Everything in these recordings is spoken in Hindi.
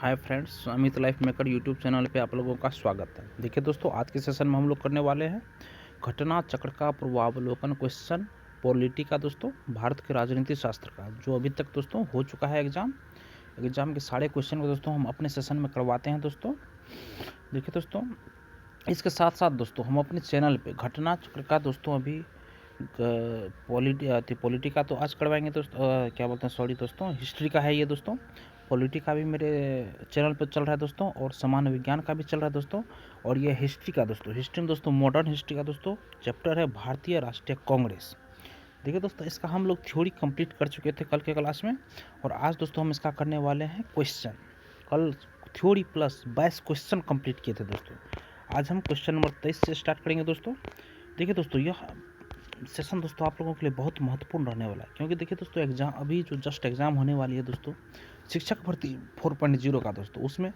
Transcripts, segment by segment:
Hi friends, Amit life maker YouTube channel पे आप लोगों का स्वागत है। देखिए दोस्तों, आज के सेशन में हम लोग करने वाले हैं घटना चक्र का पूर्वावलोकन क्वेश्चन पॉलिटी का दोस्तों, भारत के राजनीति शास्त्र का, जो अभी तक दोस्तों हो चुका है एग्जाम के सारे क्वेश्चन को दोस्तों हम अपने सेशन में करवाते हैं दोस्तों। देखिए दोस्तों, इसके साथ साथ दोस्तों हम अपने चैनल पे घटना चक्र का दोस्तों अभी पॉलिटी का तो आज करवाएंगे दोस्तों, क्या बोलते हैं, सॉरी दोस्तों, हिस्ट्री का है ये दोस्तों। पॉलिटी का भी मेरे चैनल पर चल रहा है दोस्तों, और सामान्य विज्ञान का भी चल रहा है दोस्तों। और ये हिस्ट्री का दोस्तों, हिस्ट्री में दोस्तों मॉडर्न हिस्ट्री का दोस्तों चैप्टर है भारतीय राष्ट्रीय कांग्रेस। देखिए दोस्तों, इसका हम लोग थ्योरी कंप्लीट कर चुके थे कल के क्लास में, और आज दोस्तों हम इसका करने वाले हैं क्वेश्चन। कल थ्योरी प्लस 22 क्वेश्चन कंप्लीट किए थे दोस्तों। आज हम क्वेश्चन नंबर 23 से स्टार्ट करेंगे दोस्तों। देखिए दोस्तों, यह सेशन दोस्तों आप लोगों के लिए बहुत महत्वपूर्ण रहने वाला है, क्योंकि देखिए दोस्तों, एग्जाम अभी जो जस्ट एग्ज़ाम होने वाली है दोस्तों, शिक्षक भर्ती 4.0 का दोस्तों, उसमें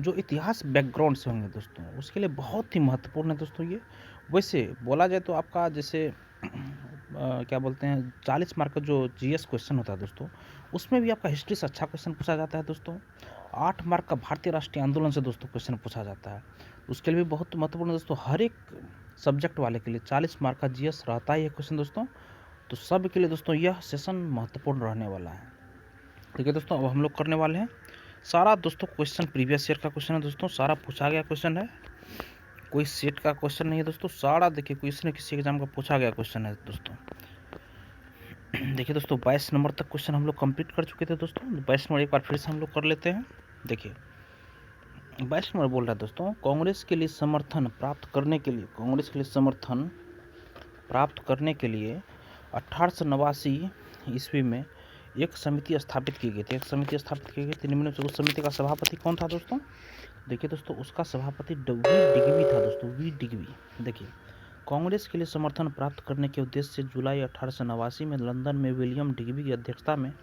जो इतिहास बैकग्राउंड से होंगे दोस्तों, उसके लिए बहुत ही महत्वपूर्ण है दोस्तों ये। वैसे बोला जाए तो आपका जैसे क्या बोलते हैं, 40 मार्क का जो जीएस क्वेश्चन होता है दोस्तों, उसमें भी आपका हिस्ट्री से अच्छा क्वेश्चन पूछा जाता है दोस्तों। 8 मार्क का भारतीय राष्ट्रीय आंदोलन से दोस्तों क्वेश्चन पूछा जाता है, उसके लिए भी बहुत महत्वपूर्ण है दोस्तों। हर एक सब्जेक्ट वाले के लिए 40 मार्क का जीएस रहता ही है क्वेश्चन दोस्तों, तो सब के लिए दोस्तों यह सेशन महत्वपूर्ण रहने वाला है। ठीक है दोस्तों, अब हम लोग करने वाले हैं सारा दोस्तों क्वेश्चन प्रीवियस ईयर का क्वेश्चन है दोस्तों, सारा पूछा गया क्वेश्चन है, कोई सेट का क्वेश्चन नहीं है दोस्तों, सारा देखिए किसी न किसी एग्जाम का पूछा गया क्वेश्चन है दोस्तों। देखिए दोस्तों, 22 नंबर तक क्वेश्चन हम लोग कंप्लीट कर चुके थे दोस्तों। 22 नंबर एक बार फिर से हम लोग कर लेते हैं। देखिए 22 नंबर बोल रहा है दोस्तों, कांग्रेस के लिए समर्थन प्राप्त करने के लिए 1889 ईस्वी में एक समिति स्थापित की गई थी। निम्न में से उस समिति का सभापति कौन था दोस्तों? देखिए दोस्तों, उसका सभापति वी डिग्वी था दोस्तों, वी डिग्वी। देखिए, कांग्रेस के लिए समर्थन प्राप्त करने के उद्देश्य से जुलाई 1889 में लंदन में विलियम डिग्वी की अध्यक्षता में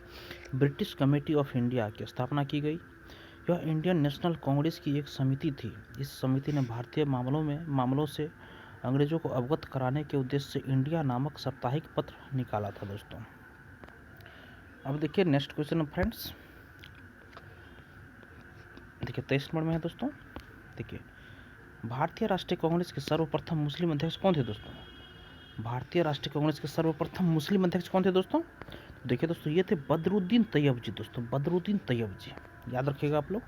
ब्रिटिश कमेटी ऑफ इंडिया की स्थापना की गई। यह इंडियन नेशनल कांग्रेस की एक समिति थी। इस समिति ने भारतीय मामलों से अंग्रेजों को अवगत कराने के उद्देश्य से इंडिया नामक साप्ताहिक पत्र निकाला था दोस्तों। अब देखिए नेक्स्ट क्वेश्चन फ्रेंड्स, देखिए 23 नंबर में है दोस्तों। देखिए, भारतीय राष्ट्रीय कांग्रेस के सर्वप्रथम मुस्लिम अध्यक्ष कौन थे दोस्तों? भारतीय राष्ट्रीय कांग्रेस के सर्वप्रथम मुस्लिम अध्यक्ष कौन थे दोस्तों? देखिए दोस्तों, ये थे बदरुद्दीन तैयब दोस्तों, बदरुद्दीन तैयब जी, याद रखिएगा आप लोग।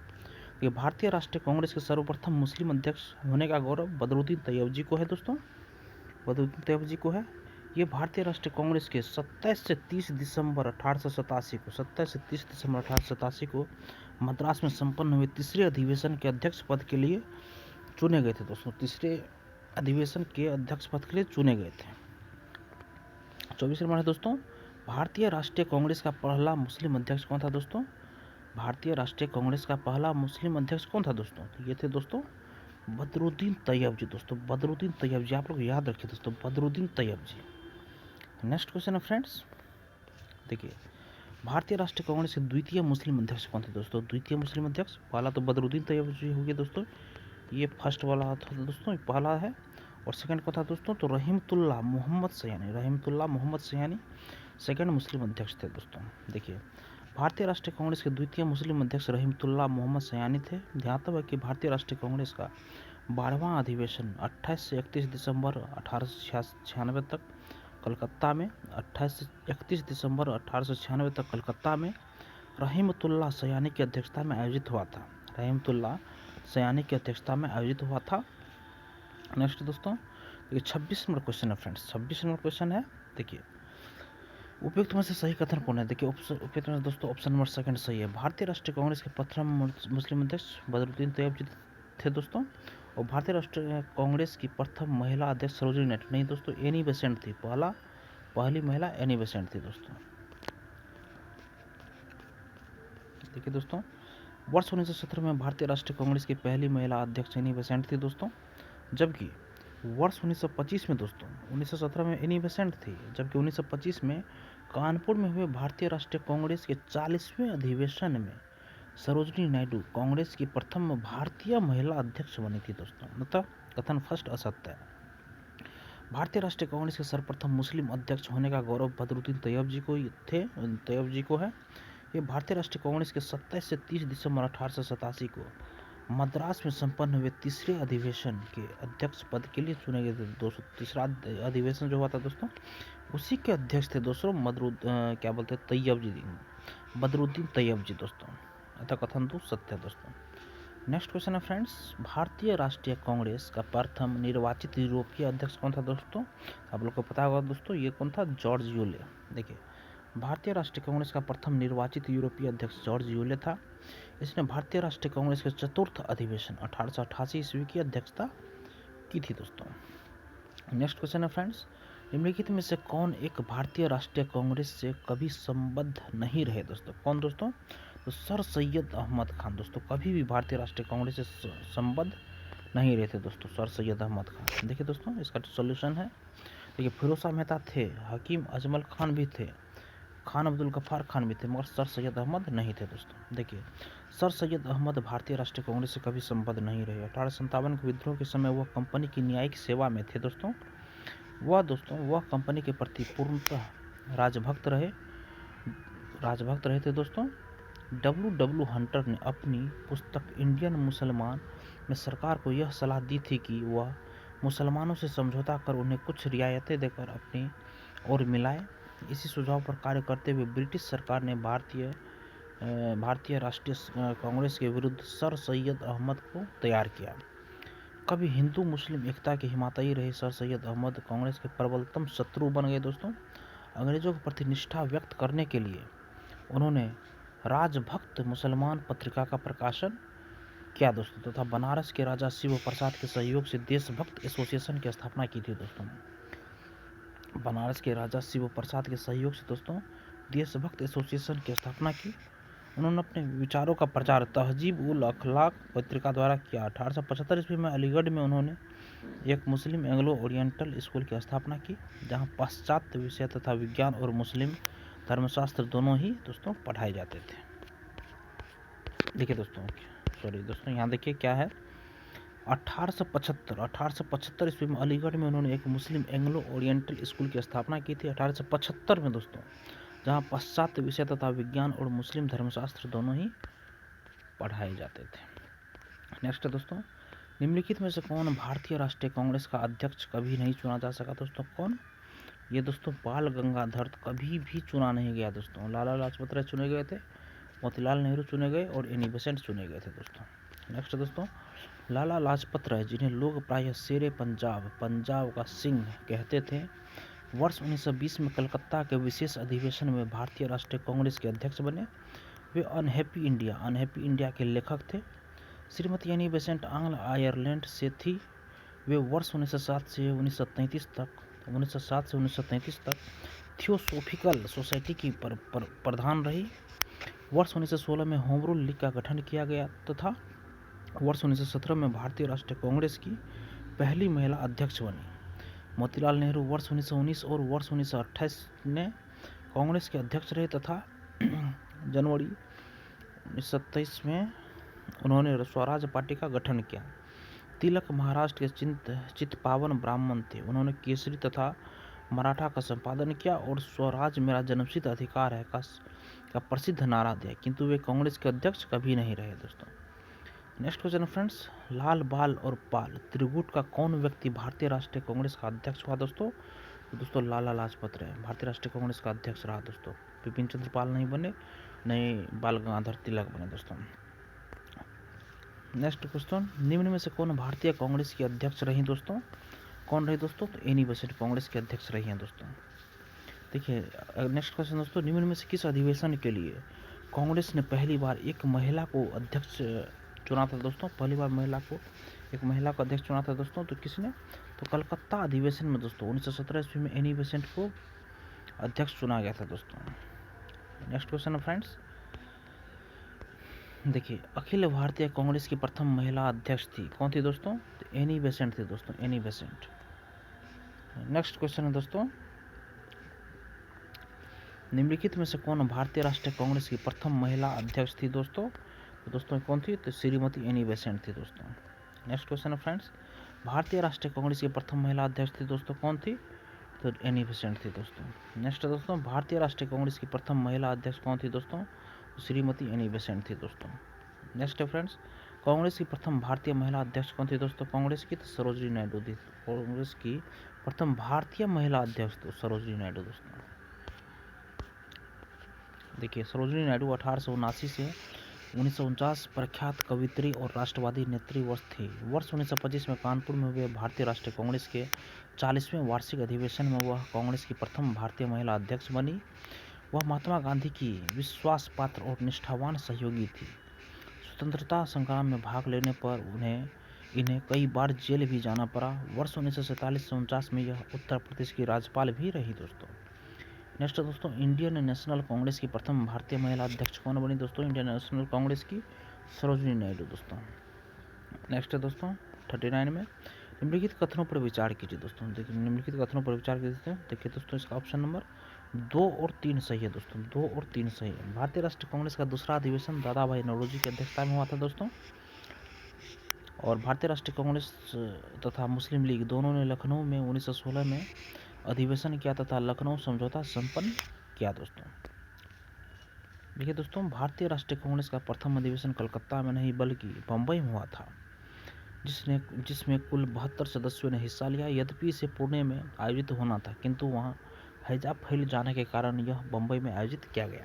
ये भारतीय राष्ट्रीय कांग्रेस के सर्वप्रथम मुस्लिम अध्यक्ष होने का गौरव बदरुद्दीन तैयब जी को है दोस्तों, बदरुद्दीन तैयब जी को है। ये भारतीय राष्ट्रीय कांग्रेस के 27 से 30 दिसंबर 1887 को मद्रास में संपन्न हुए तीसरे अधिवेशन के अध्यक्ष पद के लिए चुने गए थे दोस्तों। तीसरे अधिवेशन के अध्यक्ष पद के लिए चुने गए थे। 24 नंबर है दोस्तों, भारतीय राष्ट्रीय कांग्रेस का पहला मुस्लिम अध्यक्ष कौन था दोस्तों? भारतीय राष्ट्रीय कांग्रेस का पहला मुस्लिम अध्यक्ष कौन था दोस्तों? तो ये थे दोस्तों बदरुद्दीन तैयब जी दोस्तों, बदरुद्दीन तैयब जी, आप लोग याद रखिए दोस्तों, बदरुद्दीन तैयब जी। नेक्स्ट क्वेश्चन है फ्रेंड्स, देखिए, भारतीय राष्ट्रीय कांग्रेस के द्वितीय मुस्लिम अध्यक्ष कौन थे दोस्तों? द्वितीय मुस्लिम अध्यक्ष, पहला तो बदरुद्दीन तैयब जी हो गए दोस्तों, ये फर्स्ट वाला था दोस्तों, पहला है। और सेकंड को था दोस्तों तो रहीमतुल्लाह मोहम्मद सयानी सेकंड मुस्लिम अध्यक्ष थे दोस्तों। देखिए, भारतीय राष्ट्रीय कांग्रेस के द्वितीय मुस्लिम अध्यक्ष रहीमतुल्लाह मोहम्मद सयानी थे। ध्यातव्य है कि भारतीय राष्ट्रीय कांग्रेस का 12वां अधिवेशन 28 से 31 दिसंबर 1896 तक कलकत्ता में 28 से 31 दिसंबर 1896 तक कलकत्ता में रहीमतुल्लाह सयानी की अध्यक्षता में आयोजित हुआ था। रहीमतुल्लाह सयानी की अध्यक्षता में आयोजित हुआ था। नेक्स्ट दोस्तों, देखिए 26 नंबर क्वेश्चन है फ्रेंड्स, 26 नंबर क्वेश्चन है। देखिए, उपयुक्त में से सही कथन कौन है? देखिए, उपयुक्त में दोस्तों ऑप्शन नंबर सेकंड सही है। भारतीय राष्ट्रीय कांग्रेस के प्रथम मुस्लिम अध्यक्ष बदरुद्दीन तैयब जी थे दोस्तों, और भारतीय राष्ट्रीय कांग्रेस की प्रथम महिला अध्यक्ष सरोजिनी नायडू नहीं दोस्तों, एनी बेसेंट थी, पहली महिला एनी बेसेंट थी दोस्तों। देखिए दोस्तों, वर्ष 1917 में भारतीय राष्ट्रीय कांग्रेस की पहली महिला अध्यक्ष एनी बेसेंट थी दोस्तों, जबकि वर्ष 1925 में दोस्तों, 1917 में एनी बेसेंट थी, जबकि 1925 में कानपुर में हुए भारतीय राष्ट्रीय कांग्रेस के 40वें अधिवेशन में सरोजिनी नायडू कांग्रेस की प्रथम भारतीय महिला अध्यक्ष बनी थी दोस्तों। मतलब कथन फर्स्ट असत्य है। भारतीय राष्ट्रीय कांग्रेस के सर्वप्रथम मुस्लिम अध्यक्ष होने का गौरव बदरुद्दीन तैयब जी को है। ये भारतीय राष्ट्रीय कांग्रेस के 27 से 30 दिसंबर 1887 को मद्रास में संपन्न हुए तीसरे अधिवेशन के अध्यक्ष पद के लिए चुने गए थे दोस्तों। तीसरा अधिवेशन जो हुआ था दोस्तों, उसी के अध्यक्ष थे दोस्तों क्या बोलते हैं, बदरुद्दीन तैयब जी दोस्तों। अतः कथन तो सत्य है दोस्तों। नेक्स्ट क्वेश्चन है फ्रेंड्स, भारतीय राष्ट्रीय कांग्रेस का प्रथम निर्वाचित यूरोपीय अध्यक्ष कौन था दोस्तों? आप लोग को पता होगा दोस्तों, ये कौन था? George Yule. देखिए, भारतीय राष्ट्रीय कांग्रेस का प्रथम निर्वाचित यूरोपीय अध्यक्ष जॉर्ज यूले था। इसने भारतीय राष्ट्रीय कांग्रेस के चतुर्थ अधिवेशन 1888 ईस्वी की अध्यक्षता की थी दोस्तों। नेक्स्ट क्वेश्चन है फ्रेंड्स, निम्नलिखित में से कौन एक भारतीय राष्ट्रीय कांग्रेस से कभी संबद्ध नहीं रहे दोस्तों? कौन दोस्तों? तो सर सैयद अहमद खान दोस्तों कभी भी भारतीय राष्ट्रीय कांग्रेस से संबद्ध नहीं रहे थे दोस्तों, सर सैयद अहमद खान। देखिए दोस्तों, इसका सॉल्यूशन है। देखिए, फिरोज शाह मेहता थे, हकीम अजमल खान भी थे, खान अब्दुल गफ्फार खान भी थे, मगर सर सैयद अहमद नहीं थे दोस्तों। देखिए, सर सैयद अहमद भारतीय राष्ट्रीय कांग्रेस से कभी संबद्ध नहीं रहे। 1857 के विद्रोह के समय वह कंपनी की न्यायिक सेवा में थे दोस्तों। वह कंपनी के प्रति पूर्णतः राजभक्त रहे थे दोस्तों। W हंटर ने अपनी पुस्तक इंडियन मुसलमान में सरकार को यह सलाह दी थी कि वह मुसलमानों से समझौता कर उन्हें कुछ रियायतें देकर अपनी ओर मिलाए। इसी सुझाव पर कार्य करते हुए ब्रिटिश सरकार ने भारतीय राष्ट्रीय कांग्रेस के विरुद्ध सर सैयद अहमद को तैयार किया। कभी हिंदू मुस्लिम एकता के हिमायती रहे सर सैयद अहमद कांग्रेस के प्रबलतम शत्रु बन गए दोस्तों। अंग्रेजों के प्रति निष्ठा व्यक्त करने के लिए उन्होंने राजभक्त मुसलमान पत्रिका का प्रकाशन किया दोस्तों, तथा बनारस के राजा शिव प्रसाद के सहयोग से देशभक्त एसोसिएशन की स्थापना की थी दोस्तों। बनारस के राजा शिव प्रसाद के सहयोग से दोस्तों देशभक्त एसोसिएशन की स्थापना की। उन्होंने अपने विचारों का प्रचार तहजीब उल अखलाक पत्रिका द्वारा किया। 1875 ईस्वी में अलीगढ़ में उन्होंने एक मुस्लिम एंग्लो ओरिएंटल स्कूल की स्थापना की, जहां पाश्चात्य विषय तथा विज्ञान और मुस्लिम धर्मशास्त्र दोनों ही दोस्तों पढ़ाए जाते थे। देखिए दोस्तों, यहाँ देखिए क्या है। 1875 ईस्वी में अलीगढ़ में उन्होंने एक मुस्लिम एंग्लो ओरिएंटल स्कूल की स्थापना की थी 1875 में दोस्तों, जहाँ पाश्चात्य विषय तथा विज्ञान और मुस्लिम धर्मशास्त्र दोनों ही पढ़ाए जाते थे। नेक्स्ट है दोस्तों, निम्नलिखित में से कौन भारतीय राष्ट्रीय कांग्रेस का अध्यक्ष कभी नहीं चुना जा सका दोस्तों? कौन? ये दोस्तों बाल गंगाधर कभी भी चुना नहीं गया दोस्तों। लाला लाजपत राय चुने गए थे, मोतीलाल नेहरू चुने गए और एनी बेसेंट चुने गए थे दोस्तों। नेक्स्ट दोस्तों, लाला लाजपत राय, जिन्हें लोग प्रायः शेरे पंजाब का सिंह कहते थे, वर्ष 1920 में कलकत्ता के विशेष अधिवेशन में भारतीय राष्ट्रीय कांग्रेस के अध्यक्ष बने। वे अनहैप्पी इंडिया के लेखक थे। श्रीमती एनी बेसेंट आंग्ल आयरलैंड से थी। वे वर्ष 1907 से 1933 तक थियोसॉफिकल सोसाइटी की प्रधान रही। वर्ष 1916 में होम रूल लीग का गठन किया गया तथा वर्ष 1917 में भारतीय राष्ट्रीय कांग्रेस की पहली महिला अध्यक्ष बनी। मोतीलाल नेहरू वर्ष 1919 और वर्ष 1928 में कांग्रेस के अध्यक्ष रहे तथा जनवरी 1927 में उन्होंने स्वराज पार्टी का गठन किया। तिलक महाराष्ट्र के चित्पावन ब्राह्मण थे। उन्होंने केसरी तथा मराठा का संपादन किया और स्वराज मेरा जन्मसिद्ध अधिकार है का प्रसिद्ध नारा दिया, किंतु वे कांग्रेस के अध्यक्ष कभी नहीं रहे दोस्तों। नेक्स्ट क्वेश्चन फ्रेंड्स, लाल बाल और पाल त्रिगुट का कौन व्यक्ति भारतीय राष्ट्रीय कांग्रेस का अध्यक्ष हुआ दोस्तों? तो दोस्तों लाला लाजपत राय भारतीय राष्ट्रीय कांग्रेस का अध्यक्ष रहा दोस्तों। बिपिन चंद्र पाल नहीं बने, नहीं बाल गंगाधर तिलक बने दोस्तों। नेक्स्ट क्वेश्चन, निम्न में से कौन भारतीय कांग्रेस की अध्यक्ष रही दोस्तों? कौन रही दोस्तों? तो एनी बेसेंट कांग्रेस के अध्यक्ष रही हैं दोस्तों। देखिए नेक्स्ट क्वेश्चन दोस्तों, निम्न में से किस अधिवेशन के लिए कांग्रेस ने पहली बार एक महिला को अध्यक्ष चुना था दोस्तों? पहली बार एक महिला को अध्यक्ष चुना था दोस्तों। तो किसने? तो कलकत्ता अधिवेशन में दोस्तों 1917 ईस्वी में एनी बेसेंट को अध्यक्ष चुना गया था दोस्तों। नेक्स्ट क्वेश्चन है फ्रेंड्स, देखिए अखिल भारतीय कांग्रेस की प्रथम महिला अध्यक्ष थी, कौन थी दोस्तों? तो एनी बेसेंट थी दोस्तों, एनी बेसेंट। नेक्स्ट क्वेश्चन है दोस्तों, निम्नलिखित में से कौन भारतीय राष्ट्रीय कांग्रेस की प्रथम महिला अध्यक्ष थी दोस्तों? तो दोस्तों कौन थी? तो श्रीमती एनी बेसेंट थी दोस्तों। नेक्स्ट क्वेश्चन है फ्रेंड्स, भारतीय राष्ट्रीय कांग्रेस की प्रथम महिला अध्यक्ष थी दोस्तों, कौन थी? तो एनी बेसेंट थी दोस्तों। नेक्स्ट दोस्तों, भारतीय राष्ट्रीय कांग्रेस की प्रथम महिला अध्यक्ष कौन थी दोस्तों? तो श्रीमती एनी बेसेंट थी दोस्तों। नेक्स्ट है फ्रेंड्स, कांग्रेस की प्रथम भारतीय महिला अध्यक्ष कौन थी दोस्तों? कांग्रेस की तो सरोजिनी नायडू थी। कांग्रेस की प्रथम भारतीय महिला अध्यक्ष तो सरोजिनी नायडू दोस्तों। देखिए सरोजिनी नायडू 1879 से 1949 प्रख्यात कवित्री और राष्ट्रवादी नेत्री वर्ष थी। वर्ष 1925 में कानपुर में हुए भारतीय राष्ट्रीय कांग्रेस के 40वें वार्षिक अधिवेशन में वह कांग्रेस की प्रथम भारतीय महिला अध्यक्ष बनी। वह महात्मा गांधी की विश्वास पात्र और निष्ठावान सहयोगी थी। स्वतंत्रता संग्राम में भाग लेने पर इन्हें कई बार जेल भी जाना पड़ा। वर्ष 1947 से 49 में यह उत्तर प्रदेश की राज्यपाल भी रही दोस्तों। नेक्स्ट दोस्तों, इंडियन नेशनल कांग्रेस की प्रथम भारतीय महिला अध्यक्ष कौन बनी दोस्तों? इंडियन नेशनल कांग्रेस की सरोजिनी नायडू दोस्तों। नेक्स्ट है दोस्तों 39 में, निम्नलिखित कथनों पर विचार कीजिए दोस्तों। देखिए निम्नलिखित कथनों पर विचार कीजिए। देखिए दोस्तों इसका ऑप्शन नंबर 2 और 3 सही है दोस्तों। 2 और 3 सही है। भारतीय राष्ट्रीय कांग्रेस का दूसरा अधिवेशन दादा भाई नौरोजी की अध्यक्षता में हुआ था दोस्तों। और भारतीय राष्ट्रीय कांग्रेस तथा मुस्लिम लीग दोनों ने लखनऊ में 1916 में अधिवेशन किया तथा लखनऊ समझौता संपन्न किया दोस्तों। देखिए दोस्तों, भारतीय राष्ट्रीय कांग्रेस का प्रथम अधिवेशन कलकत्ता में नहीं बल्कि बम्बई में हुआ था, जिसमें कुल 72 सदस्यों ने हिस्सा लिया। यद्यपि इसे पुणे में आयोजित होना था, किंतु वहां हैजा फैल जाने के कारण यह बम्बई में आयोजित किया गया।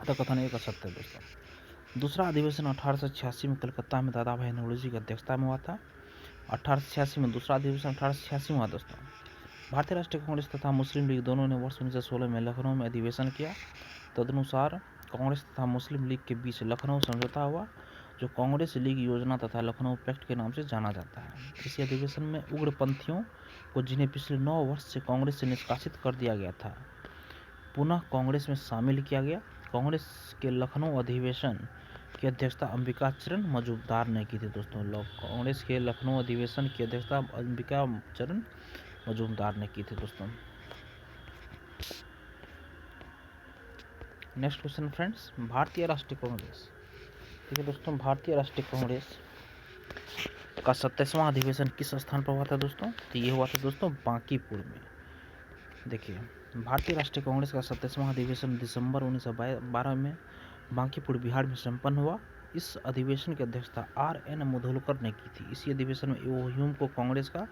अतः कथन एक असत्य है दोस्तों। दूसरा अधिवेशन 1886 में कलकत्ता में दादा भाई नौरोजी की अध्यक्षता में हुआ था। 1886 में दूसरा अधिवेशन 1886 में हुआ दोस्तों। भारतीय राष्ट्रीय कांग्रेस तथा मुस्लिम लीग दोनों ने वर्ष 1916 में लखनऊ में अधिवेशन किया। तदनुसार कांग्रेस तथा मुस्लिम लीग के बीच लखनऊ समझौता हुआ, जो कांग्रेस लीग योजना तथा लखनऊ पैक्ट के नाम से जाना जाता है। इसी अधिवेशन में उग्रपंथियों को, जिन्हें पिछले 9 वर्ष से कांग्रेस से निष्कासित कर दिया गया था, पुनः कांग्रेस में शामिल किया गया। कांग्रेस के लखनऊ अधिवेशन की अध्यक्षता अंबिका चरण मजूमदार ने की थी दोस्तों। कांग्रेस के लखनऊ अधिवेशन की अध्यक्षता अंबिका चरण मजूमदार ने की थी दोस्तों। नेक्स्ट क्वेश्चन फ्रेंड्स, भारतीय राष्ट्रीय कांग्रेस। देखिए दोस्तों, भारतीय राष्ट्रीय कांग्रेस का 27वां अधिवेशन किस स्थान पर हुआ था दोस्तों? तो ये हुआ था दोस्तों बांकीपुर में। देखिए भारतीय राष्ट्रीय कांग्रेस का 27वां अधिवेशन दिसंबर 1912 में बांकीपुर बिहार में संपन्न हुआ। इस अधिवेशन की अध्यक्षता R.N. मुधोलकर ने की थी। इसी अधिवेशन में एओ ह्यूम को कांग्रेस का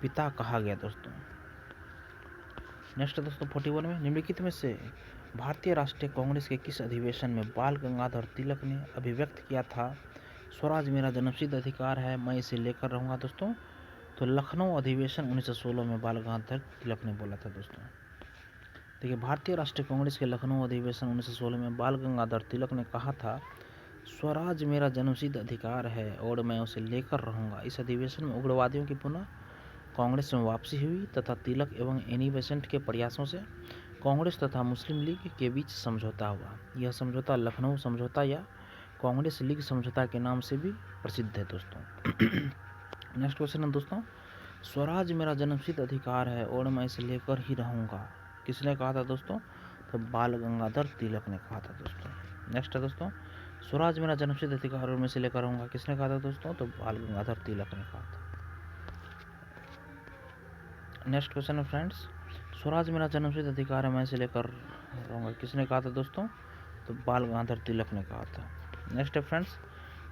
पिता कहा गया दोस्तों। नेक्स्ट दोस्तों 41 में, निम्नलिखित में से भारतीय राष्ट्रीय कांग्रेस के किस अधिवेशन में बाल गंगाधर तिलक ने अभिव्यक्त किया था, स्वराज मेरा जन्मसिद्ध अधिकार है, मैं इसे लेकर रहूंगा दोस्तों? तो लखनऊ अधिवेशन 1916 में बाल गंगाधर तिलक ने बोला था दोस्तों। देखिए भारतीय राष्ट्रीय कांग्रेस के लखनऊ अधिवेशन 1916 में बाल गंगाधर तिलक ने कहा था, स्वराज मेरा जन्मसिद्ध अधिकार है और मैं उसे लेकर रहूंगा। इस अधिवेशन में उग्रवादियों की पुनः कांग्रेस में वापसी हुई तथा तिलक एवं एनी बेसेंट के प्रयासों से कांग्रेस तथा मुस्लिम लीग के बीच समझौता हुआ। यह समझौता लखनऊ समझौता या कांग्रेस लीग समझौता के नाम से भी प्रसिद्ध है दोस्तों। नेक्स्ट क्वेश्चन है दोस्तों, स्वराज मेरा जन्मसिद्ध अधिकार है और मैं इसे लेकर ही रहूंगा, किसने कहा था दोस्तों? तो बाल गंगाधर तिलक ने कहा था दोस्तों। नेक्स्ट है दोस्तों, स्वराज मेरा जन्मसिद्ध अधिकार और मैं इसे लेकर रहूंगा, किसने कहा था दोस्तों? तो बाल गंगाधर तिलक ने कहा था। नेक्स्ट क्वेश्चन है फ्रेंड्स, स्वराज मेरा जन्मसिद्ध अधिकार है, मैं इसे लेकर रहूंगा, किसने कहा था दोस्तों? तो बाल गंगाधर तिलक ने कहा था। नेक्स्ट है फ्रेंड्स,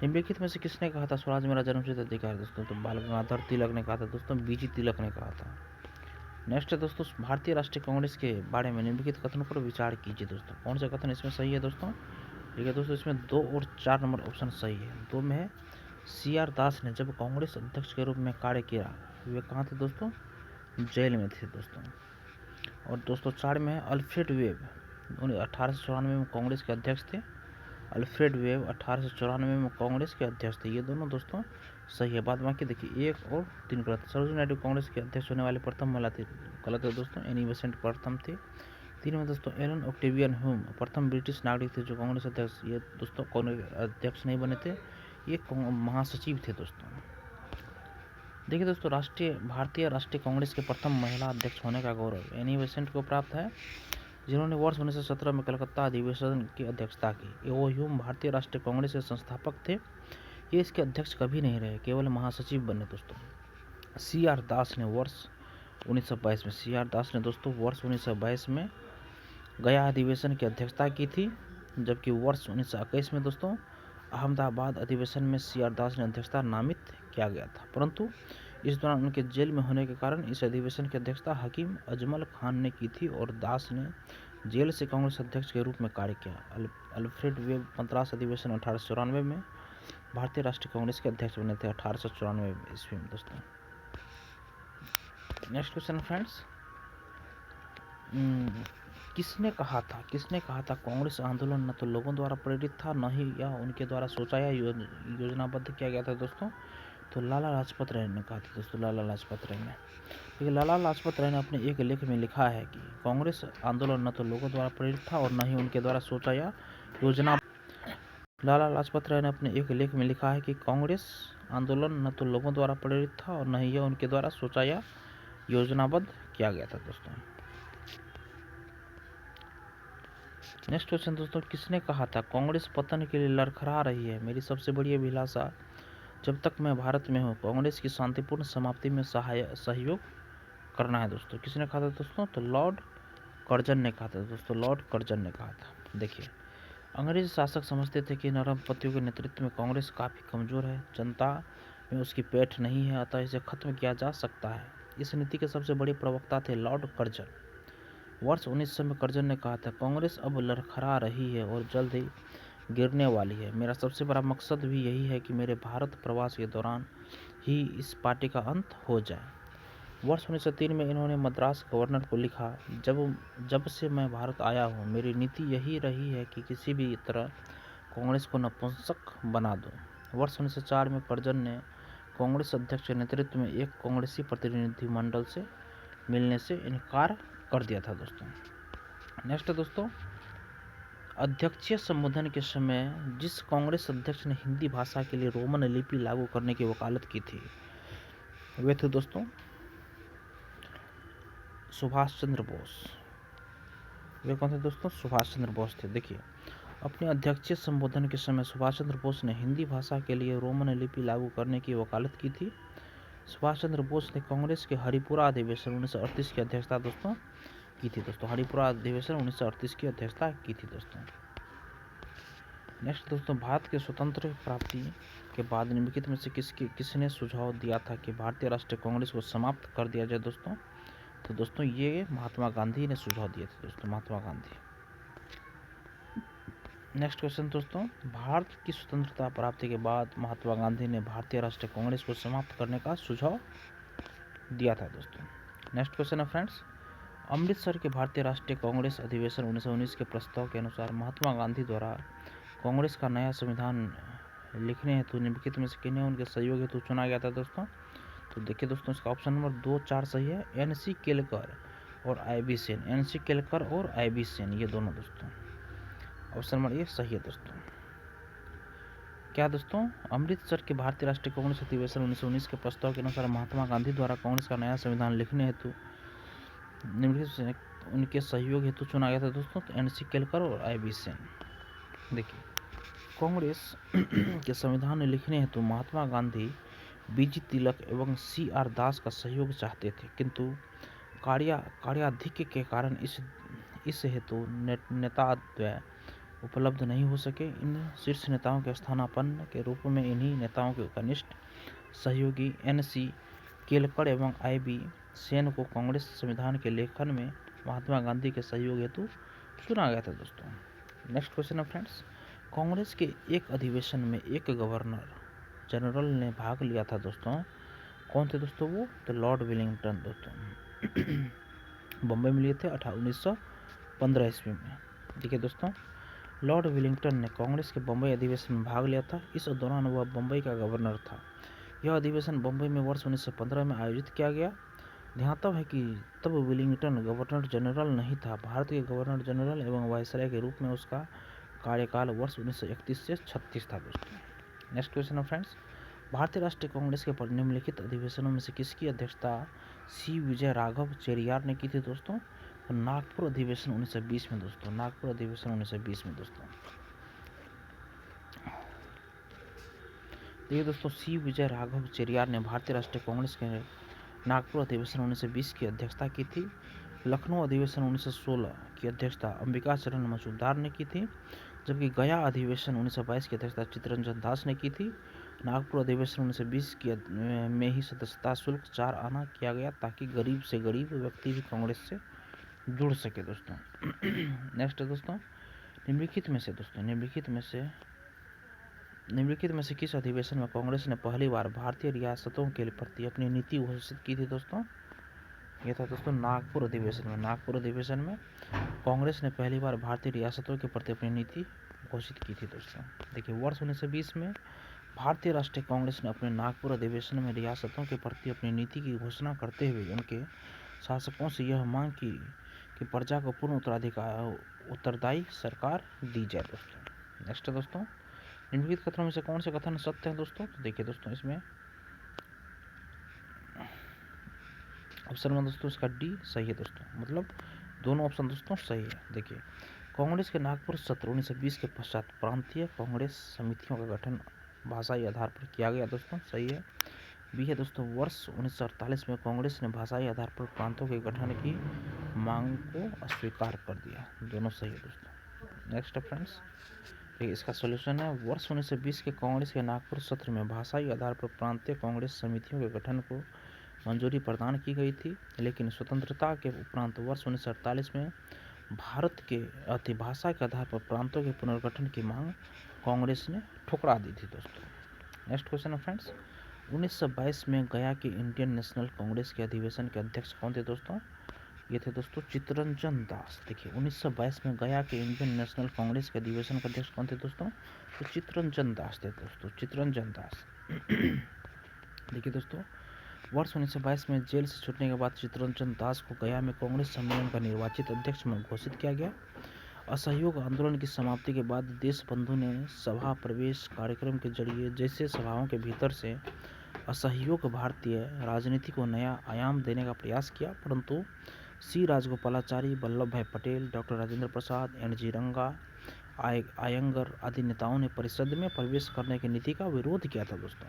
निम्नलिखित में से किसने कहा था स्वराज मेरा जन्मसिद्ध अधिकार दोस्तों? तो बाल गंगाधर तिलक ने कहा था दोस्तों। बीजी तिलक ने कहा था। नेक्स्ट है दोस्तों, भारतीय राष्ट्रीय कांग्रेस के बारे में निम्नलिखित कथनों पर विचार कीजिए दोस्तों। कौन सा कथन इसमें सही है दोस्तों? ठीक है दोस्तों, इसमें 2 और 4 नंबर ऑप्शन सही है। 2 में है, CR दास ने जब कांग्रेस अध्यक्ष के रूप में कार्य किया, वे कहाँ थे दोस्तों? जेल में थे दोस्तों। और दोस्तों 4 में है, अल्फ्रेड वेब 1894 में कांग्रेस के अध्यक्ष थे। अल्फ्रेड वेब 1894 में कांग्रेस के अध्यक्ष थे। ये दोनों दोस्तों सही है। बाद बाकी देखिए 1 और 3 गलत। सरोजिनी नायडू कांग्रेस के अध्यक्ष होने वाले प्रथम महिला थी, गलत है दोस्तों। एनी बेसेंट प्रथम थे। 3 में दोस्तों एलन ऑक्टेवियन ह्यूम प्रथम ब्रिटिश नागरिक थे जो कांग्रेस अध्यक्ष, ये दोस्तों कांग्रेस अध्यक्ष नहीं बने थे, ये महासचिव थे दोस्तों। देखिए दोस्तों, भारतीय राष्ट्रीय कांग्रेस के प्रथम महिला अध्यक्ष होने का गौरव एनी बेसेंट को प्राप्त है, जिन्होंने वर्ष 1917 में कलकत्ता अधिवेशन की अध्यक्षता की। एओ ह्यूम भारतीय राष्ट्रीय कांग्रेस के संस्थापक थे, ये इसके अध्यक्ष कभी नहीं रहे, केवल महासचिव बने दोस्तों। CR दास ने वर्ष 1922 में, CR दास ने दोस्तों वर्ष 1922 में गया अधिवेशन की अध्यक्षता की थी। जबकि वर्ष 1921 में दोस्तों अहमदाबाद अधिवेशन में सी आर दास ने अध्यक्षता नामित किया गया था, परंतु इस दौरान उनके जेल में होने के कारण इस अधिवेशन की अध्यक्षता हकीम अजमल खान ने की थी और दास ने जेल से कांग्रेस अध्यक्ष के रूप में कार्य किया। अल्फ्रेड वेब मद्रास अधिवेशन 1894 में भारतीय राष्ट्रीय कांग्रेस के अध्यक्ष बने थे 1894 ईस्वी में दोस्तों। नेक्स्ट क्वेश्चन फ्रेंड्स, किसने कहा था कांग्रेस आंदोलन न तो लोगों द्वारा प्रेरित था न ही यह उनके द्वारा सोचा या योजनाबद्ध किया गया था दोस्तों? तो लाला लाजपत राय ने कहा था दोस्तों, लाला लाजपत राय ने। देखिए लाला लाजपत राय ने अपने एक लेख में लिखा है कि कांग्रेस आंदोलन न तो लोगों द्वारा प्रेरित था और न ही उनके द्वारा सोचा या योजना। लाला लाजपत राय ने अपने एक लेख में लिखा है कि कांग्रेस आंदोलन न तो लोगों द्वारा प्रेरित था और न ही यह उनके द्वारा सोचा या योजनाबद्ध किया गया था दोस्तों। नेक्स्ट क्वेश्चन दोस्तों, किसने कहा था कांग्रेस पतन के लिए लड़खड़ा रही है, मेरी सबसे बड़ी अभिलाषा जब तक मैं भारत में हूँ कांग्रेस की शांतिपूर्ण समाप्ति में सहयोग करना है दोस्तों। किसने कहा था दोस्तों? तो लॉर्ड कर्जन ने कहा था दोस्तों, लॉर्ड कर्जन ने कहा था। देखिए अंग्रेज शासक समझते थे कि नरम पतियों के नेतृत्व में कांग्रेस काफ़ी कमज़ोर है, जनता में उसकी पैठ नहीं है, अतः इसे खत्म किया जा सकता है। इस नीति के सबसे बड़े प्रवक्ता थे लॉर्ड कर्जन। वर्ष 1900 में कर्जन ने कहा था कांग्रेस अब लड़खड़ा रही है और जल्द ही गिरने वाली है। मेरा सबसे बड़ा मकसद भी यही है कि मेरे भारत प्रवास के दौरान ही इस पार्टी का अंत हो जाए। वर्ष 1903 में इन्होंने मद्रास गवर्नर को लिखा, जब से मैं भारत आया हूँ मेरी नीति यही रही है कि किसी भी तरह कांग्रेस को नपुंसक बना दो। वर्ष 1904 में कर्जन ने कांग्रेस अध्यक्ष के नेतृत्व में एक कांग्रेसी प्रतिनिधिमंडल से मिलने से इनकार कर दिया था दोस्तों। नेक्स्ट दोस्तों, अध्यक्षीय संबोधन के समय जिस कांग्रेस अध्यक्ष ने हिंदी भाषा के लिए रोमन लिपि लागू करने की वकालत की थी वे थे दोस्तों सुभाष चंद्र बोस। वे कौन थे दोस्तों? सुभाष चंद्र बोस थे। देखिए अपने अध्यक्षीय संबोधन के समय सुभाष चंद्र बोस ने हिंदी भाषा के लिए रोमन लिपि लागू करने की वकालत की थी। सुभाष चंद्र बोस ने कांग्रेस के हरिपुरा अधिवेशन 1938 की अध्यक्षता दोस्तों की थी दोस्तों। हरिपुरा अधिवेशन 1938 की अध्यक्षता की थी दोस्तों। नेक्स्ट दोस्तों, भारत के स्वतंत्र प्राप्ति के बाद निम्नलिखित में से किसने सुझाव दिया था कि भारतीय राष्ट्रीय कांग्रेस को समाप्त कर दिया जाए दोस्तों? तो दोस्तों ये महात्मा गांधी ने सुझाव दिए थे दोस्तों, महात्मा गांधी। नेक्स्ट क्वेश्चन दोस्तों, भारत की स्वतंत्रता प्राप्ति के बाद महात्मा गांधी ने भारतीय राष्ट्रीय कांग्रेस को समाप्त करने का सुझाव दिया था दोस्तों। नेक्स्ट क्वेश्चन है फ्रेंड्स, अमृतसर के भारतीय राष्ट्रीय कांग्रेस अधिवेशन 1919 के प्रस्ताव के अनुसार महात्मा गांधी द्वारा कांग्रेस का नया संविधान लिखने हेतु निम्नलिखित में से किन्हें उनके सहयोग हेतु चुना गया था दोस्तों? तो देखिए दोस्तों इसका ऑप्शन नंबर 2, 4 सही है। एन.सी. केलकर और आई.बी. सेन, एन.सी. केलकर और आई.बी. सेन ये दोनों दोस्तों। ऑप्शन नंबर 1 सही है दोस्तों। क्या दोस्तों? अमृतसर के भारतीय राष्ट्रीय कांग्रेस अधिवेशन 1919 के प्रस्ताव के अनुसार महात्मा गांधी द्वारा कांग्रेस का नया संविधान लिखने हेतु निम्नलिखित उनके सहयोग हेतु चुना गया था दोस्तों? तो एन.सी. केलकर और आई.बी. सेन। देखिए कांग्रेस के संविधान लिखने हेतु महात्मा गांधी बी.जी. तिलक एवं सी.आर. दास का सहयोग चाहते थे, किंतु कार्याधिक्य के कारण इस हेतु नेताद्वय उपलब्ध नहीं हो सके। इन शीर्ष नेताओं के स्थानापन्न के रूप में इन्हीं नेताओं के कनिष्ठ सहयोगी एन.सी. केलकर एवं आई.बी. सेन को कांग्रेस संविधान के लेखन में महात्मा गांधी के सहयोग हेतु चुना गया था दोस्तों। नेक्स्ट क्वेश्चन है फ्रेंड्स, कांग्रेस के एक अधिवेशन में एक गवर्नर जनरल ने भाग लिया था दोस्तों। कौन थे दोस्तों वो? तो लॉर्ड विलिंगटन दोस्तों। बम्बई में लिए थे 1915 ईस्वी में। देखिए दोस्तों लॉर्ड विलिंगटन ने कांग्रेस के बम्बई अधिवेशन में भाग लिया था। इस दौरान वह बम्बई का गवर्नर था। यह अधिवेशन बम्बई में वर्ष 1915 में आयोजित किया गया। ध्यातव्य है कि तब विलिंगटन गवर्नर जनरल नहीं था। भारत के गवर्नर जनरल एवं वायसराय के रूप में उसका कार्यकाल वर्ष 1931 से 36 था दोस्तों। नेक्स्ट क्वेश्चन है फ्रेंड्स, भारतीय राष्ट्रीय कांग्रेस के निम्नलिखित अधिवेशनों में से किसकी अध्यक्षता सी विजय राघव चेरियार ने की थी दोस्तों? तो नागपुर अधिवेशन 1920 में दोस्तों, नागपुर अधिवेशन 1920 में दोस्तों। देखिए दोस्तों सी विजय राघव चेरियार ने भारतीय राष्ट्रीय कांग्रेस के नागपुर अधिवेशन 1920 की अध्यक्षता की थी। लखनऊ अधिवेशन 1916 की अध्यक्षता अंबिका चरण मजूमदार ने की थी। जबकि गया अधिवेशन 1922 की अध्यक्षता चित्तरंजन दास ने की थी। नागपुर अधिवेशन 1920 में ही सदस्यता शुल्क 4 आना किया गया ताकि गरीब से गरीब व्यक्ति भी कांग्रेस से जुड़ सके दोस्तों। नेक्स्ट है दोस्तों, निम्नलिखित में से किस अधिवेशन में कांग्रेस ने पहली बार भारतीय रियासतों के प्रति अपनी नीति घोषित की थी दोस्तों? यह था दोस्तों नागपुर अधिवेशन में कांग्रेस ने पहली बार भारतीय रियासतों के प्रति अपनी नीति घोषित की थी दोस्तों। देखिए, वर्ष 1920 में भारतीय राष्ट्रीय कांग्रेस ने अपने नागपुर अधिवेशन में रियासतों के प्रति अपनी नीति की घोषणा करते हुए उनके शासकों से यह मांग की कि प्रजा को पूर्ण उत्तरदायी सरकार दी जाए दोस्तों। नेक्स्ट है दोस्तों, निम्नलिखित कथनों में से कौन से कथन सत्य हैं दोस्तों? तो देखिए दोस्तों, इसमें ऑप्शन 1 दोस्तों इसका डी सही है दोस्तों, मतलब दोनों ऑप्शन दोस्तों सही है। देखिए, कांग्रेस के नागपुर सत्र 1920 के पश्चात प्रांतीय कांग्रेस समितियों का गठन भाषाई आधार पर किया गया दोस्तों, सही है। बी है दोस्तों, वर्ष 1948 में कांग्रेस ने भाषाई आधार पर प्रांतों के गठन की मांग को अस्वीकार कर दिया, दोनों सही है दोस्तों। नेक्स्ट है फ्रेंड्स, देखिए इसका सॉल्यूशन है, वर्ष 1920 के कांग्रेस के नागपुर सत्र में भाषाई आधार पर प्रांतीय कांग्रेस समितियों के गठन को मंजूरी प्रदान की गई थी, लेकिन स्वतंत्रता के उपरांत वर्ष 1948 में भारत के अतिभाषा के आधार पर प्रांतों के पुनर्गठन की मांग कांग्रेस ने ठुकरा दी थी दोस्तों। नेक्स्ट क्वेश्चन है फ्रेंड्स, 1922 में गया के इंडियन नेशनल कांग्रेस के अधिवेशन के अध्यक्ष कौन थे दोस्तों? ये थे दोस्तों चित्तरंजन दास। देखिए, 1922 में गया के इंडियन नेशनल कांग्रेस के अधिवेशन के अध्यक्ष कौन थे दोस्तों? तो चित्तरंजन दास थे दोस्तों, चित्तरंजन दास। देखिए दोस्तों, वर्ष 1922 में जेल से छूटने के बाद चित्तरंजन दास को गया में कांग्रेस सम्मेलन का निर्वाचित अध्यक्ष घोषित किया गया। असहयोग आंदोलन की समाप्ति के बाद देशबंधु ने सभा प्रवेश कार्यक्रम के जरिए जैसे सभाओं के भीतर से असहयोग भारतीय राजनीति को नया आयाम देने का प्रयास किया, परंतु सी राजगोपालाचारी, वल्लभ भाई पटेल, डॉक्टर राजेंद्र प्रसाद, एन.जी. रंगा, आयंगर आदि नेताओं ने परिषद में प्रवेश करने की नीति का विरोध किया था दोस्तों।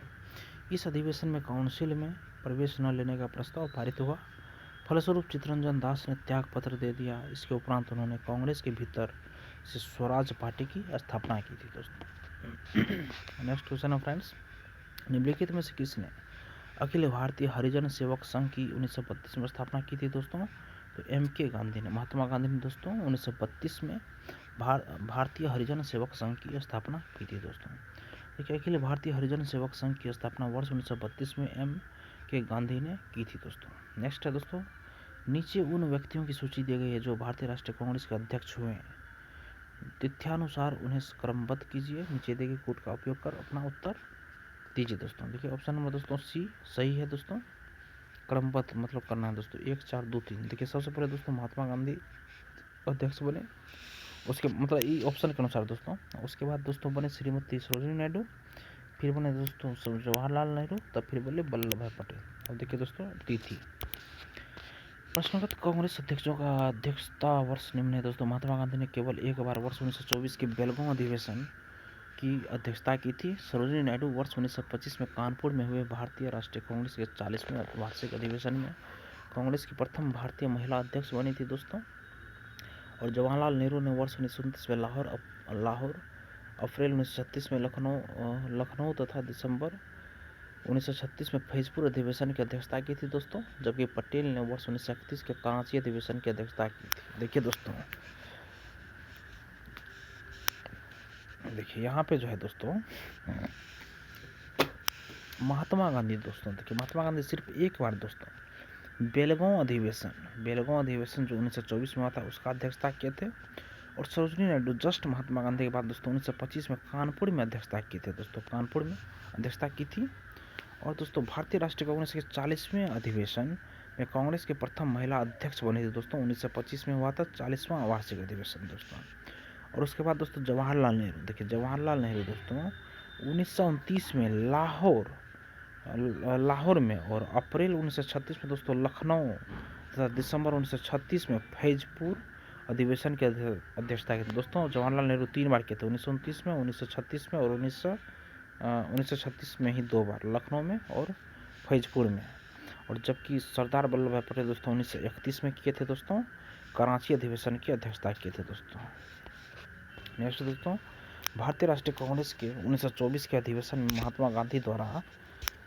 इस अधिवेशन में काउंसिल में प्रवेश न लेने का प्रस्ताव पारित हुआ, फलस्वरूप चित्तरंजन दास ने त्याग पत्र दे दिया। इसके उपरांत उन्होंने कांग्रेस के भीतर से स्वराज पार्टी की स्थापना की थी दोस्तों। नेक्स्ट क्वेश्चन है फ्रेंड्स, निम्नलिखित में से किसने अखिल भारतीय हरिजन सेवक संघ की 1932 में स्थापना की थी दोस्तों? तो M.K. गांधी ने, महात्मा गांधी ने दोस्तों 1932 में भारतीय हरिजन सेवक संघ की स्थापना की थी दोस्तों। देखिए, अखिल भारतीय हरिजन सेवक संघ की स्थापना वर्ष 1932 में M.K. गांधी ने की थी दोस्तों। नेक्स्ट है दोस्तों, नीचे उन व्यक्तियों की सूची दी गई है जो भारतीय राष्ट्रीय कांग्रेस के अध्यक्ष हुए हैं, तिथ्यानुसार उन्हें क्रमबद्ध कीजिए। नीचे दिए गए कोड का उपयोग कर अपना उत्तर दीजिए दोस्तों। देखिए, ऑप्शन नंबर दोस्तों सी सही है दोस्तों, क्रमबद्ध मतलब करना है दोस्तों, 1 4 2 3। देखिए, सबसे पहले दोस्तों महात्मा गांधी अध्यक्ष बने, उसके मतलब ई ऑप्शन के अनुसार दोस्तों। उसके बाद दोस्तों बने श्रीमती सरोजिनी नायडू, फिर बने दोस्तों जवाहरलाल नेहरू, तब फिर बोले वल्लभ भाई पटेल। अब देखिए दोस्तों तिथि, प्रश्नगत कांग्रेस अध्यक्षों का अध्यक्षता वर्ष निम्न है दोस्तों। महात्मा गांधी ने केवल एक बार वर्ष 1924 के बेलगांव अधिवेशन की अध्यक्षता की थी। सरोजिनी नायडू वर्ष 1925 में कानपुर में हुए भारतीय राष्ट्रीय कांग्रेस के 40वें वार्षिक अधिवेशन में कांग्रेस की प्रथम भारतीय महिला अध्यक्ष बनी थी दोस्तों। और जवाहरलाल नेहरू ने वर्ष 1929 में लाहौर, अप्रैल 1936 में लखनऊ तथा दिसंबर 1936 में फैजपुर अधिवेशन की अध्यक्षता की थी दोस्तों। जबकि पटेल ने वर्ष 1931 के कराची अधिवेशन की अध्यक्षता की थी। देखिए दोस्तों, देखिए यहाँ पे जो है दोस्तों महात्मा गांधी दोस्तों, देखिए महात्मा गांधी सिर्फ एक बार दोस्तों बेलगांव अधिवेशन जो 1924 में हुआ था उसका अध्यक्षता किए थे। और सरोजिनी नायडू जस्ट महात्मा गांधी के बाद दोस्तों 1925 में कानपुर में अध्यक्षता की थी दोस्तों, कानपुर में अध्यक्षता की थी। और दोस्तों भारतीय राष्ट्रीय कांग्रेस के 40वें अधिवेशन में कांग्रेस के प्रथम महिला अध्यक्ष बने थे दोस्तों, 1925 में हुआ था 40वां वार्षिक अधिवेशन दोस्तों। और उसके बाद दोस्तों जवाहरलाल नेहरू, देखिए जवाहरलाल नेहरू दोस्तों 1929 में लाहौर में, और अप्रैल 1936 में दोस्तों लखनऊ तथा दिसंबर 1936 में फैजपुर अधिवेशन की अध्यक्षता की थी दोस्तों। जवाहरलाल नेहरू 3 बार किए थे, 1929 में, 1936 में, और 1936 में ही 2 बार, लखनऊ में और फैजपुर में। और जबकि सरदार वल्लभ भाई पटेल दोस्तों 1931 में किए थे दोस्तों, कराची अधिवेशन की अध्यक्षता किए थे दोस्तों। नेक्स्ट दोस्तों, भारतीय राष्ट्रीय कांग्रेस के 1924 के अधिवेशन में महात्मा गांधी द्वारा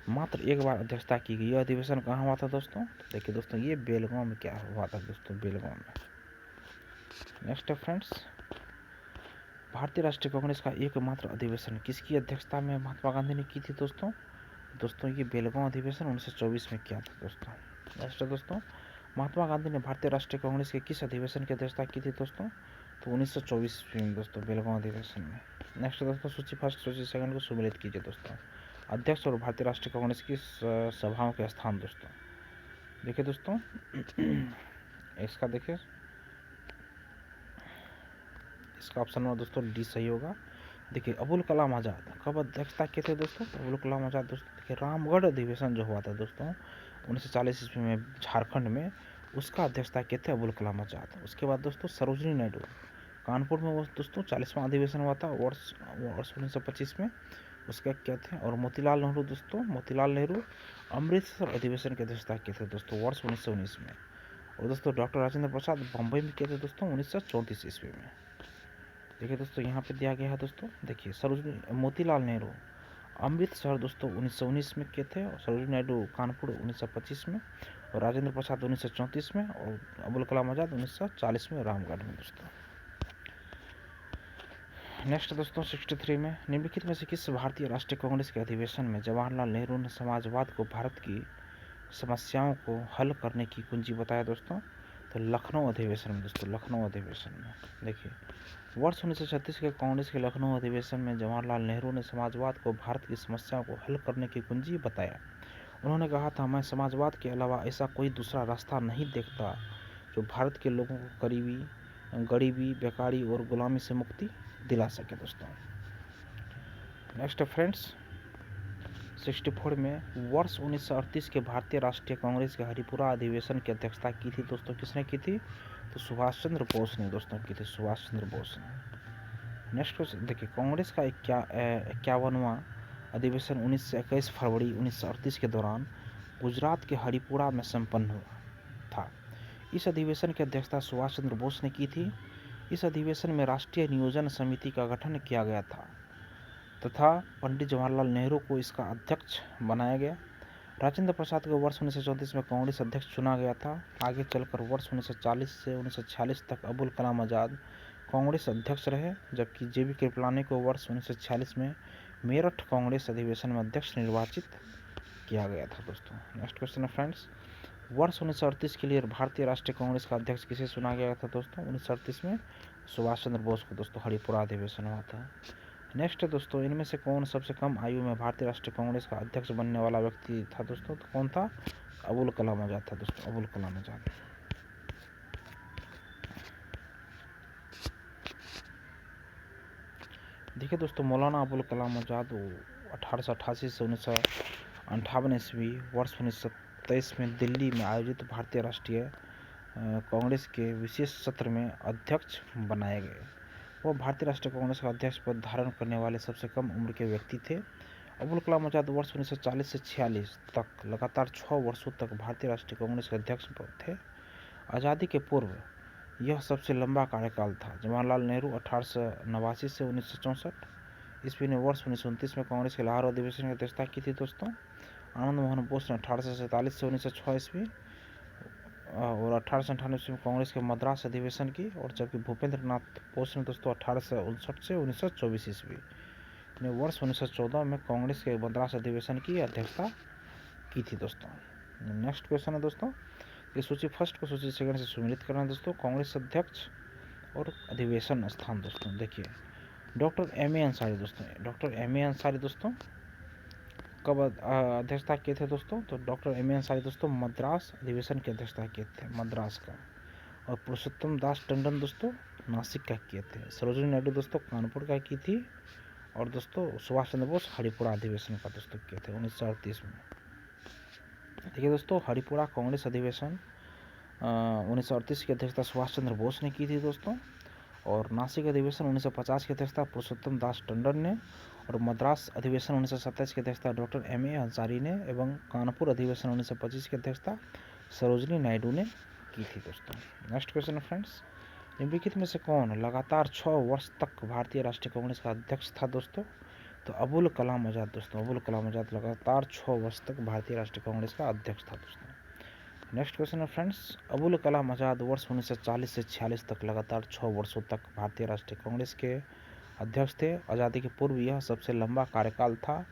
मात्र एक बार अध्यक्षता की गई। यह अधिवेशन कहाँ हुआ था दोस्तों? तो देखिए दोस्तों, ये बेलगांव में क्या हुआ था दोस्तों, बेलगांव में। नेक्स्ट है फ्रेंड्स, भारतीय राष्ट्रीय कांग्रेस का एकमात्र अधिवेशन किसकी अध्यक्षता में महात्मा गांधी ने की थी दोस्तों? दोस्तों ये बेलगांव अधिवेशन 1924 में किया था दोस्तों। नेक्स्ट है दोस्तों, महात्मा गांधी ने भारतीय राष्ट्रीय कांग्रेस के किस अधिवेशन की अध्यक्षता की थी दोस्तों? तो 1924 में दोस्तों, बेलगांव अधिवेशन में। नेक्स्ट दोस्तों, सूची फर्स्ट सूची सेकंड को सम्मिलित कीजिए दोस्तों। अध्यक्ष और भारतीय राष्ट्रीय कांग्रेस की सभाओं के स्थान दोस्तों। देखिए दोस्तों, इसका देखिए, इसका ऑप्शन नंबर दोस्तों डी सही होगा। देखिए, अबुल कलाम आज़ाद कब अध्यक्षता किए थे दोस्तों? तो अबुल कलाम आज़ाद दोस्तों, देखिए रामगढ़ अधिवेशन जो हुआ था दोस्तों 1940 ईस्वी में झारखंड में, उसका अध्यक्षता किए थे अबुल कलाम आज़ाद। उसके बाद दोस्तों सरोजिनी नायडू, कानपुर में वो दोस्तों 40वां अधिवेशन हुआ था वर्ष 1925 में, उसका क्या थे। और मोतीलाल नेहरू दोस्तों, मोतीलाल नेहरू अमृतसर अधिवेशन की अध्यक्षता किए थे दोस्तों वर्ष 1919 में। और दोस्तों डॉक्टर राजेंद्र प्रसाद बम्बई में किए थे दोस्तों 1934 ईस्वी में। देखिए दोस्तों, यहाँ पे दिया गया है दोस्तों, देखिए सरोजिनी मोतीलाल नेहरू अमृतसर दोस्तों 1919 में किए थे, और सरोजिनी नायडू कानपुर 1925 में, और राजेंद्र प्रसाद 1934 में, और अबुल कलाम आज़ाद 1940 में रामगढ़ में दोस्तों। नेक्स्ट दोस्तों 63 में, निम्नलिखित में से किस भारतीय राष्ट्रीय कांग्रेस के अधिवेशन में जवाहरलाल नेहरू ने समाजवाद को भारत की समस्याओं को हल करने की कुंजी बताया दोस्तों? तो लखनऊ अधिवेशन में दोस्तों, लखनऊ अधिवेशन में। देखिए, वर्ष 1936 के कांग्रेस के लखनऊ अधिवेशन में जवाहरलाल नेहरू ने समाजवाद को भारत की समस्याओं को हल करने की कुंजी बताया। उन्होंने कहा था, मैं समाजवाद के अलावा ऐसा कोई दूसरा रास्ता नहीं देखता जो भारत के लोगों को गरीबी, बेकारी और गुलामी से मुक्ति दिला सके दोस्तों। नेक्स्ट फ्रेंड्स 64 में, वर्ष 1938 के भारतीय राष्ट्रीय कांग्रेस के हरिपुरा अधिवेशन की अध्यक्षता की थी दोस्तों, किसने की थी? तो सुभाष चंद्र बोस ने दोस्तों की थी, सुभाष चंद्र बोस ने। नेक्स्ट क्वेश्चन देखिए, कांग्रेस का 51वां अधिवेशन 19 से 21 फरवरी 1938 के दौरान गुजरात के हरिपुरा में संपन्न हुआ था। इस अधिवेशन की अध्यक्षता सुभाष चंद्र बोस ने की थी। इस अधिवेशन में राष्ट्रीय नियोजन समिति का गठन किया गया था तथा पंडित जवाहरलाल नेहरू को इसका अध्यक्ष बनाया गया। राजेंद्र प्रसाद को वर्ष 1934 में कांग्रेस अध्यक्ष चुना गया था। आगे चलकर वर्ष 1940 से 1946 तक अबुल कलाम आज़ाद कांग्रेस अध्यक्ष रहे, जबकि जेबी कृपलानी को वर्ष 1946 में मेरठ कांग्रेस अधिवेशन में अध्यक्ष निर्वाचित किया गया था दोस्तों। नेक्स्ट क्वेश्चन है फ्रेंड्स, वर्ष 1938 के लिए भारतीय राष्ट्रीय कांग्रेस का अध्यक्ष किसे चुना गया था दोस्तों? 1938 में सुभाष चंद्र बोस को दोस्तों, हरिपुरा अधिवेशन हुआ था। नेक्स्ट दोस्तों, इनमें से कौन सबसे कम आयु में भारतीय राष्ट्रीय कांग्रेस का अध्यक्ष बनने वाला व्यक्ति था दोस्तों? तो कौन था? अबुल कलाम आज़ाद था दोस्तों, अबुल कलाम आज़ाद। देखिए दोस्तों, मौलाना अबुल कलाम आज़ाद 1888 से 1958 ईस्वी वर्ष 1927 में दिल्ली में आयोजित भारतीय राष्ट्रीय कांग्रेस के विशेष सत्र में अध्यक्ष बनाए गए। वो भारतीय राष्ट्रीय कांग्रेस का अध्यक्ष पद धारण करने वाले सबसे कम उम्र के व्यक्ति थे। अबुल कलाम आज़ाद वर्ष 1940 से 46 तक लगातार 6 वर्षों तक भारतीय राष्ट्रीय कांग्रेस के अध्यक्ष थे। आज़ादी के पूर्व यह सबसे लंबा कार्यकाल था। जवाहरलाल नेहरू 1889 से 1964 ईस्वी ने वर्ष 1929 में कांग्रेस के लाहौर अधिवेशन की अध्यक्षता की थी दोस्तों। आनंद मोहन बोस ने 1847 से 1906 ईस्वी और 1898 में कांग्रेस के मद्रास अधिवेशन की, और जबकि भूपेंद्र नाथ बोस ने दोस्तों 1859 से 1924 ईस्वी ने वर्ष 1914 में कांग्रेस के मद्रास अधिवेशन की अध्यक्षता की थी दोस्तों। नेक्स्ट क्वेश्चन है दोस्तों, ये सूची फर्स्ट को सूची सेकंड से सम्मिलित करना है दोस्तों। कांग्रेस अध्यक्ष और अधिवेशन स्थान दोस्तों, देखिए डॉक्टर एम ए अंसारी दोस्तों, डॉक्टर एम ए अंसारी दोस्तों कब अध्यक्षता किए थे दोस्तों? तो डॉक्टर एम ए अंसारी दोस्तों मद्रास अधिवेशन की अध्यक्षता किए थे, मद्रास का। और पुरुषोत्तम दास टंडन दोस्तों नासिक का किए थे। सरोजिनी नायडू दोस्तों कानपुर का की थी, और दोस्तों सुभाष चंद्र बोस हरिपुरा अधिवेशन का दोस्तों किए थे 1938 में। देखिए दोस्तों, हरिपुरा कांग्रेस अधिवेशन 1938 की अध्यक्षता सुभाष चंद्र बोस ने की थी दोस्तों, और नासिक अधिवेशन 1950 की अध्यक्षता पुरुषोत्तम दास टंडन ने, और मद्रास अधिवेशन 1927 की अध्यक्षता डॉक्टर एम ए अंसारी ने, एवं कानपुर अधिवेशन 1925 की अध्यक्षता सरोजिनी नायडू ने की थी दोस्तों। नेक्स्ट क्वेश्चन है फ्रेंड्स, निम्नलिखित में से कौन लगातार 6 वर्ष तक भारतीय राष्ट्रीय कांग्रेस का अध्यक्ष था दोस्तों? तो अबुल कलाम आज़ाद दोस्तों, अबुल कलाम आज़ाद लगातार 6 वर्ष तक भारतीय राष्ट्रीय कांग्रेस का अध्यक्ष था दोस्तों। नेक्स्ट क्वेश्चन है फ्रेंड्स, अबुल कलाम आज़ाद वर्ष 1940 से 46 तक लगातार 6 वर्षों तक भारतीय राष्ट्रीय कांग्रेस के अध्यक्ष थे। आज़ादी के पूर्व यह सबसे लंबा कार्यकाल था।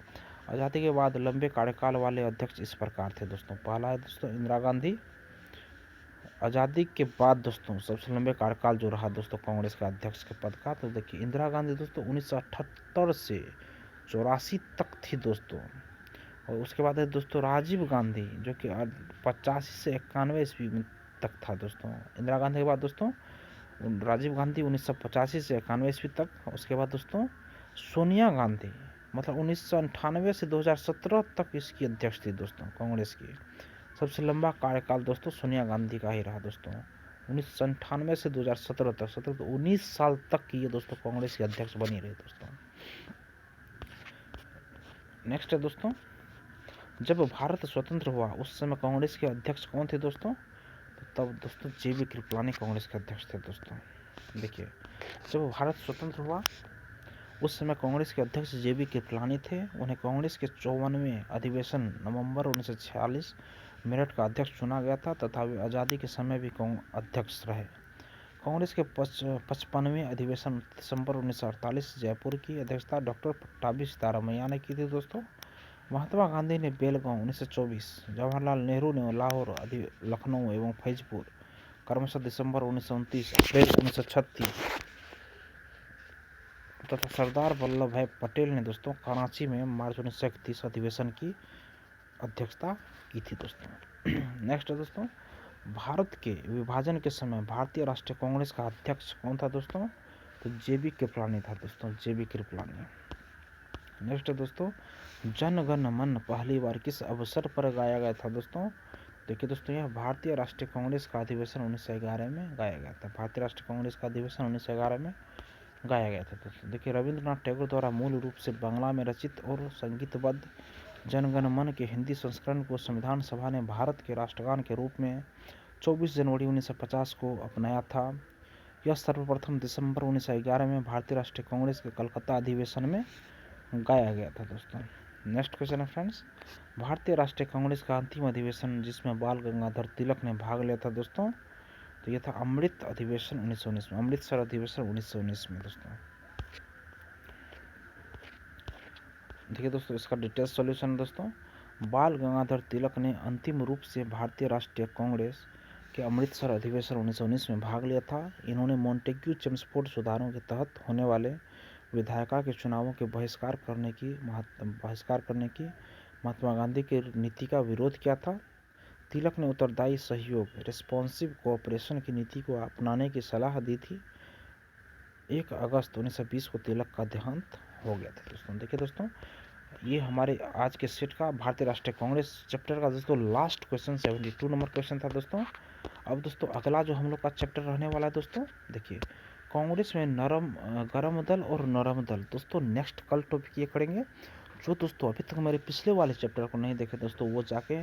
आज़ादी के बाद लंबे कार्यकाल वाले अध्यक्ष इस प्रकार थे दोस्तों। पहला है दोस्तों इंदिरा गांधी। आज़ादी के बाद दोस्तों सबसे लंबे कार्यकाल जो रहा दोस्तों कांग्रेस के अध्यक्ष के पद का, तो देखिए इंदिरा गांधी दोस्तों 1978 से 84 तक थी दोस्तों। और उसके बाद है दोस्तों राजीव गांधी, जो कि 85 से 91 ईस्वी तक था दोस्तों। इंदिरा गांधी के बाद दोस्तों राजीव गांधी 1985 से 91 ईस्वी तक। उसके बाद दोस्तों सोनिया गांधी, मतलब 1998 से 2017 तक इसकी अध्यक्ष थी दोस्तों कांग्रेस की। सबसे लंबा कार्यकाल दोस्तों सोनिया गांधी का ही रहा दोस्तों, 1998 से 2017 तक, 17 तो 19 साल तक ये दोस्तों कांग्रेस के अध्यक्ष बनी रहे दोस्तों। नेक्स्ट है दोस्तों, जब भारत स्वतंत्र हुआ उस समय कांग्रेस के अध्यक्ष कौन थे दोस्तों? तो तब दोस्तों जेबी कृपलानी कांग्रेस के अध्यक्ष थे दोस्तों। देखिए जब भारत स्वतंत्र हुआ उस समय कांग्रेस के अध्यक्ष जेबी कृपलानी थे। उन्हें कांग्रेस के 54वें अधिवेशन नवंबर 1946 मेरठ का अध्यक्ष चुना गया था तथा वे आज़ादी के समय भी अध्यक्ष रहे। कांग्रेस के 55वें अधिवेशन दिसंबर 1948 जयपुर की अध्यक्षता डॉक्टर पट्टाभी सीतारामैया ने की थी दोस्तों। महात्मा गांधी ने बेलगांव 1924, जवाहरलाल नेहरू ने लाहौर, लखनऊ एवं फैजपुर क्रमशः दिसंबर 1929, अप्रैल 1936 तथा सरदार वल्लभ भाई पटेल ने दोस्तों कराची में मार्च 1931 अधिवेशन की अध्यक्षता की थी दोस्तों। नेक्स्ट है दोस्तों, भारत के विभाजन के समय भारतीय राष्ट्रीय कांग्रेस का अध्यक्ष कौन था दोस्तों? तो जेबी कृपलानी था दोस्तों, जेबी कृपलानी। नेक्स्ट है दोस्तों, जन गण मन पहली बार किस अवसर पर गाया गया था दोस्तों? देखिए दोस्तों यह भारतीय राष्ट्रीय कांग्रेस का अधिवेशन 1911 में गाया गया था। भारतीय राष्ट्रीय कांग्रेस का अधिवेशन 1911 में गाया गया था दोस्तों। देखिए रविंद्रनाथ टैगोर द्वारा मूल रूप से बांग्ला में रचित और संगीतबद्ध जन गण मन के हिंदी संस्करण को संविधान सभा ने भारत के राष्ट्रगान के रूप में 24 जनवरी 1950 को अपनाया था। यह सर्वप्रथम दिसंबर 1911 में भारतीय राष्ट्रीय कांग्रेस के कलकत्ता अधिवेशन में गाया गया था दोस्तों। नेक्स्ट क्वेश्चन है फ्रेंड्स, भारतीय राष्ट्रीय कांग्रेस का अंतिम अधिवेशन जिसमें बाल गंगाधर तिलक ने भाग लिया था दोस्तों, तो यह था अमृत अधिवेशन 1919 में, अमृतसर अधिवेशन 1919 में दोस्तों। देखिए दोस्तों इसका डिटेल सॉल्यूशन दोस्तों, बाल गंगाधर तिलक ने अंतिम रूप से भारतीय राष्ट्रीय कांग्रेस के अमृतसर अधिवेशन 1919 में भाग लिया था। इन्होंने मॉन्टेग्यू चेम्सफोर्ड सुधारों के तहत होने वाले विधायिका के चुनावों के बहिष्कार करने की महात्मा गांधी की नीति का विरोध किया था। तिलक ने उत्तरदायी सहयोग रिस्पॉन्सिव कोऑपरेशन की नीति को अपनाने की सलाह दी थी। 1 अगस्त 1920 को तिलक का देहांत हो गया था दोस्तों। देखिए दोस्तों ये हमारे आज के सेट का भारतीय राष्ट्रीय कांग्रेस चैप्टर का दोस्तों लास्ट क्वेश्चन 72 नंबर क्वेश्चन था दोस्तों। अब दोस्तों अगला जो हम लोग का चैप्टर रहने वाला है दोस्तों, देखिए कांग्रेस में गरम दल और नरम दल दोस्तों नेक्स्ट कल टॉपिक ये करेंगे। जो दोस्तों अभी तक मेरे पिछले वाले चैप्टर को नहीं देखे दोस्तों वो जाके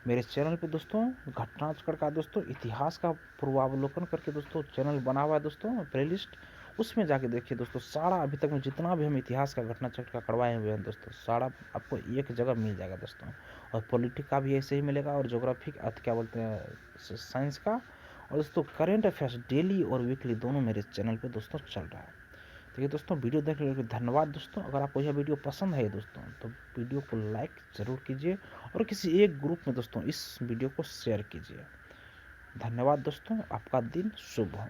मेरे चैनल पे दोस्तों घटनाचक्र का दोस्तों इतिहास का पूर्वावलोकन करके दोस्तों चैनल बना हुआ है दोस्तों प्लेलिस्ट, उसमें जाके देखिए दोस्तों सारा अभी तक में जितना भी हम इतिहास का घटनाचक्र का करवाए हुए हैं दोस्तों सारा आपको एक जगह मिल जाएगा दोस्तों। और पॉलिटिक्स का भी ऐसे ही मिलेगा और ज्योग्राफी क्या बोलते हैं साइंस का, और दोस्तों करेंट अफेयर्स डेली और वीकली दोनों मेरे चैनल पे दोस्तों चल रहा है। देखिए दोस्तों वीडियो देखने के लिए धन्यवाद दोस्तों। अगर आपको यह वीडियो पसंद है दोस्तों तो वीडियो को लाइक ज़रूर कीजिए और किसी एक ग्रुप में दोस्तों इस वीडियो को शेयर कीजिए। धन्यवाद दोस्तों, आपका दिन शुभ हो।